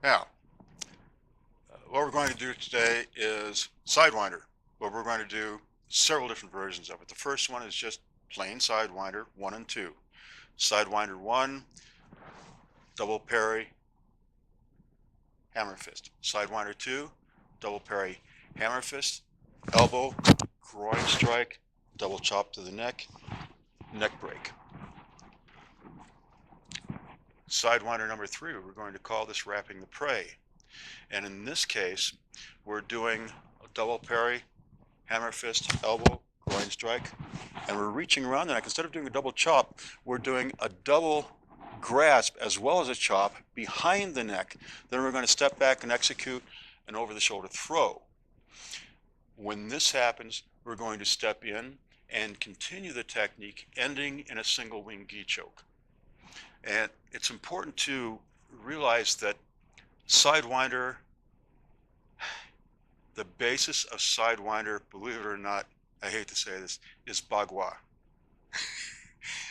Now, what we're going to do today is Sidewinder. What we're going to do several different versions of it. The first one is just plain Sidewinder 1 and 2. Sidewinder 1, double parry, hammer fist. Sidewinder 2, double parry, hammer fist, elbow, groin strike, double chop to the neck, neck break. Sidewinder number 3, we're going to call this wrapping the prey. And in this case, we're doing a double parry, hammer fist, elbow, groin strike, and we're reaching around the neck. Instead of doing a double chop, we're doing a double grasp as well as a chop behind the neck. Then we're going to step back and execute an over-the-shoulder throw. When this happens, we're going to step in and continue the technique, ending in a single wing gi choke. And it's important to realize that Sidewinder, the basis of Sidewinder, believe it or not, I hate to say this, is bagua.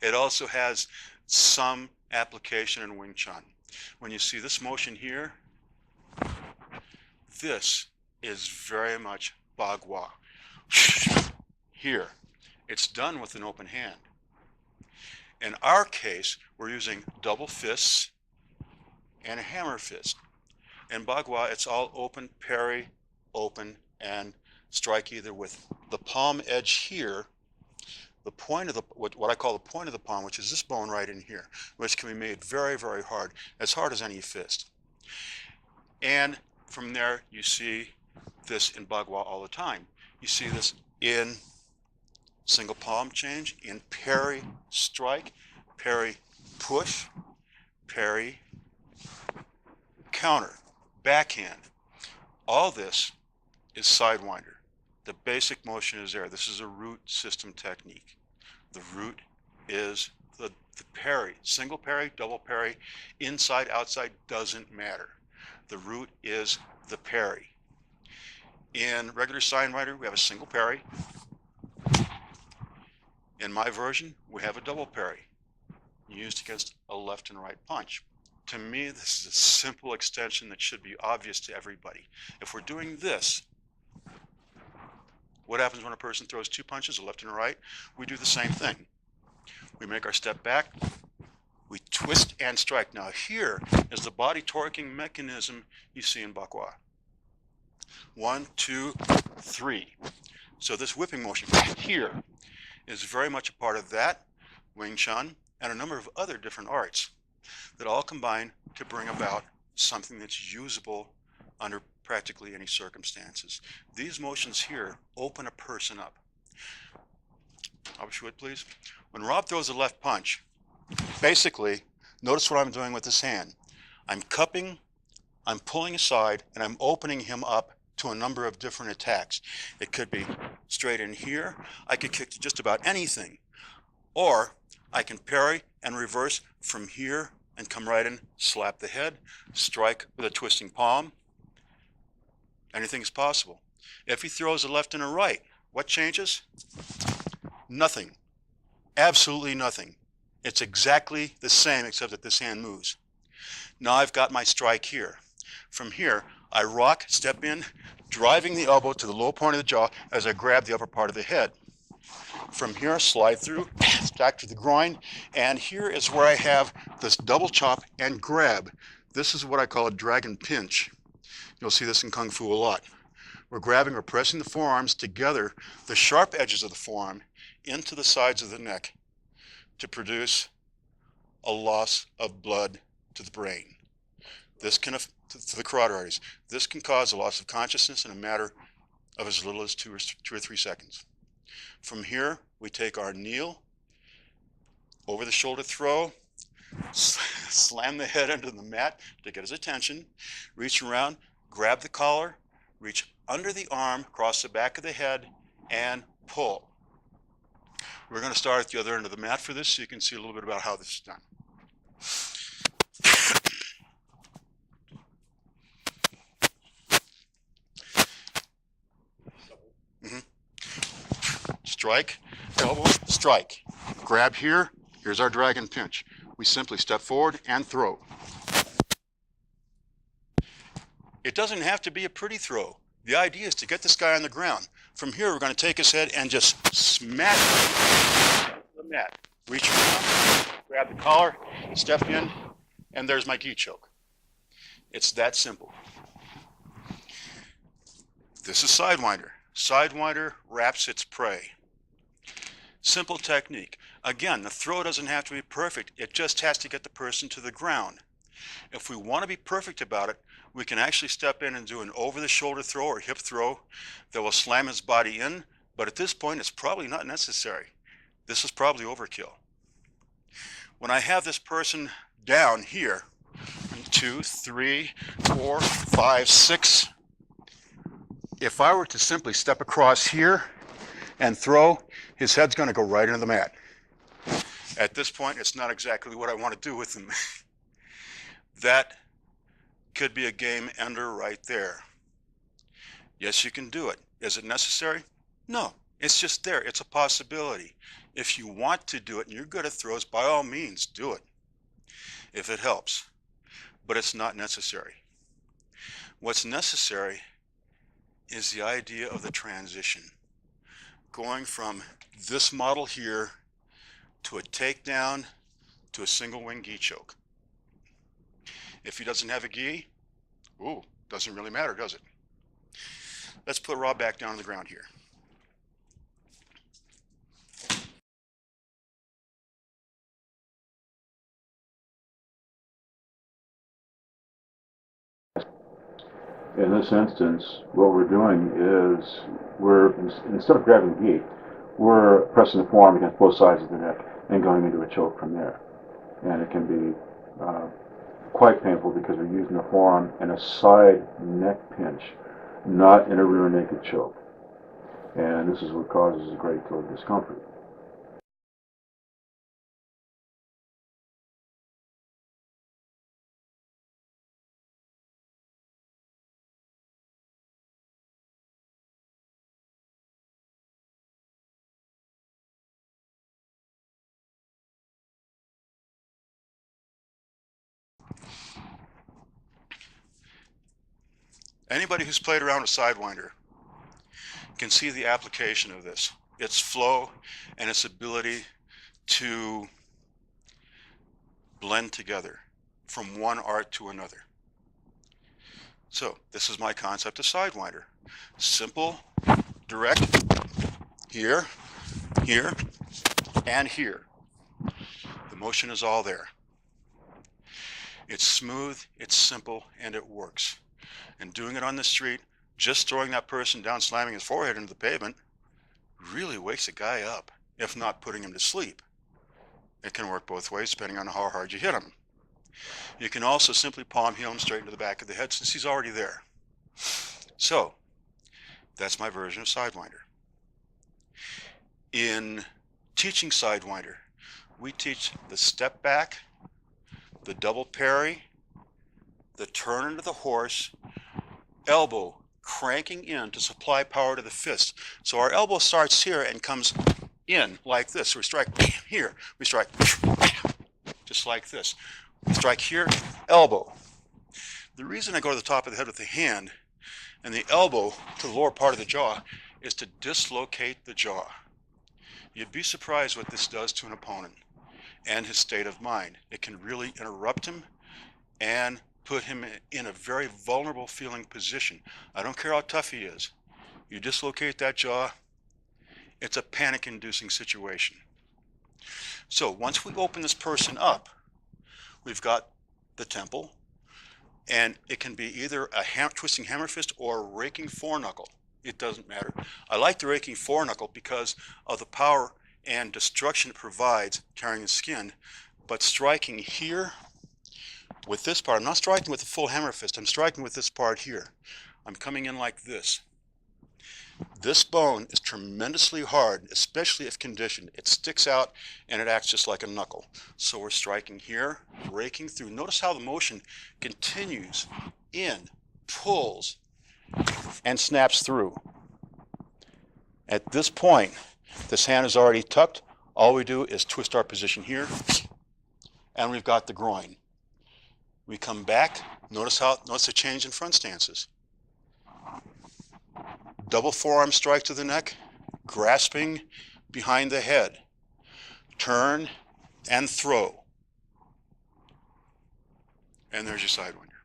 It also has some application in Wing Chun. When you see this motion here, this is very much bagua. Here, it's done with an open hand. In our case, we're using double fists and a hammer fist. In bagua, it's all open, parry, open, and strike either with the palm edge here, the point of the, what I call the point of the palm, which is this bone right in here, which can be made very, very hard as any fist. And from there, you see this in bagua all the time. You see this in single palm change, in parry, strike, parry, push, parry, counter, backhand. All this is Sidewinder. The basic motion is there. This is a root system technique. The root is the parry. Single parry, double parry, inside, outside, doesn't matter. The root is the parry. In regular Sidewinder, we have a single parry. In my version, we have a double parry used against a left and right punch. To me, this is a simple extension that should be obvious to everybody. If we're doing this, what happens when a person throws two punches, a left and a right? We do the same thing. We make our step back, we twist and strike. Now here is the body torquing mechanism you see in bagua. 1, 2, 3. So this whipping motion here is very much a part of that, Wing Chun, and a number of other different arts that all combine to bring about something that's usable under practically any circumstances. These motions here open a person up. I wish you would, please. When Rob throws a left punch, basically, notice what I'm doing with this hand. I'm cupping, I'm pulling aside, and I'm opening him up to a number of different attacks. It could be straight in here. I could kick to just about anything. Or I can parry and reverse from here and come right in, slap the head, strike with a twisting palm. Anything is possible. If he throws a left and a right, what changes? Nothing. Absolutely nothing. It's exactly the same except that this hand moves. Now I've got my strike here. From here, I rock, step in, driving the elbow to the low point of the jaw as I grab the upper part of the head. From here, slide through, back to the groin, and here is where I have this double chop and grab. This is what I call a dragon pinch. You'll see this in Kung Fu a lot. We're grabbing or pressing the forearms together, the sharp edges of the forearm, into the sides of the neck to produce a loss of blood to the brain. This can, to the carotid arteries, this can cause a loss of consciousness in a matter of as little as 2 or 3 seconds. From here, we take our kneel, over the shoulder throw, slam the head into the mat to get his attention, reach around, grab the collar, reach under the arm, cross the back of the head, and pull. We're going to start at the other end of the mat for this so you can see a little bit about how this is done. Strike, elbow, strike. Grab here, here's our dragon pinch. We simply step forward and throw. It doesn't have to be a pretty throw. The idea is to get this guy on the ground. From here, we're going to take his head and just smash the mat. Reach around, grab the collar, step in, and there's my gi choke. It's that simple. This is Sidewinder. Sidewinder wraps its prey. Simple technique. Again, the throw doesn't have to be perfect. It just has to get the person to the ground. If we want to be perfect about it, we can actually step in and do an over-the-shoulder throw or hip throw that will slam his body in, but at this point it's probably not necessary. This is probably overkill. When I have this person down here, 2, 3, 4, 5, 6, if I were to simply step across here and throw, his head's going to go right into the mat. At this point, it's not exactly what I want to do with him. That could be a game ender right there. Yes, you can do it. Is it necessary? No, it's just there. It's a possibility. If you want to do it and you're good at throws, by all means, do it if it helps. But it's not necessary. What's necessary is the idea of the transition. Going from this model here to a takedown to a single wing gi choke. If he doesn't have a gi, doesn't really matter, does it? Let's put Rob back down on the ground here. In this instance, what we're doing is instead of grabbing the gi, we're pressing the forearm against both sides of the neck and going into a choke from there. And it can be quite painful because we're using the forearm in a side neck pinch, not in a rear naked choke. And this is what causes a great deal of discomfort. Anybody who's played around with Sidewinder can see the application of this. Its flow and its ability to blend together from one art to another. So this is my concept of Sidewinder. Simple, direct, here, here, and here. The motion is all there. It's smooth, it's simple, and it works. And doing it on the street, just throwing that person down, slamming his forehead into the pavement, really wakes a guy up, if not putting him to sleep. It can work both ways depending on how hard you hit him. You can also simply palm heel him straight into the back of the head since he's already there. So, that's my version of Sidewinder. In teaching Sidewinder, we teach the step back, the double parry, the turn into the horse, elbow cranking in to supply power to the fist. So our elbow starts here and comes in like this. We strike here, we strike just like this. We strike here, elbow. The reason I go to the top of the head with the hand and the elbow to the lower part of the jaw is to dislocate the jaw. You'd be surprised what this does to an opponent and his state of mind. It can really interrupt him and put him in a very vulnerable feeling position. I don't care how tough he is. You dislocate that jaw, it's a panic-inducing situation. So once we open this person up, we've got the temple, and it can be either a twisting hammer fist or a raking foreknuckle. It doesn't matter. I like the raking foreknuckle because of the power and destruction it provides carrying the skin, but striking here with this part, I'm not striking with the full hammer fist, I'm striking with this part here. I'm coming in like this. This bone is tremendously hard, especially if conditioned. It sticks out and it acts just like a knuckle. So we're striking here, raking through. Notice how the motion continues in, pulls, and snaps through. At this point, this hand is already tucked. All we do is twist our position here, and we've got the groin. We come back Notice the change in front stances. Double forearm strike to the neck, grasping behind the head. Turn and throw. And there's your Sidewinder.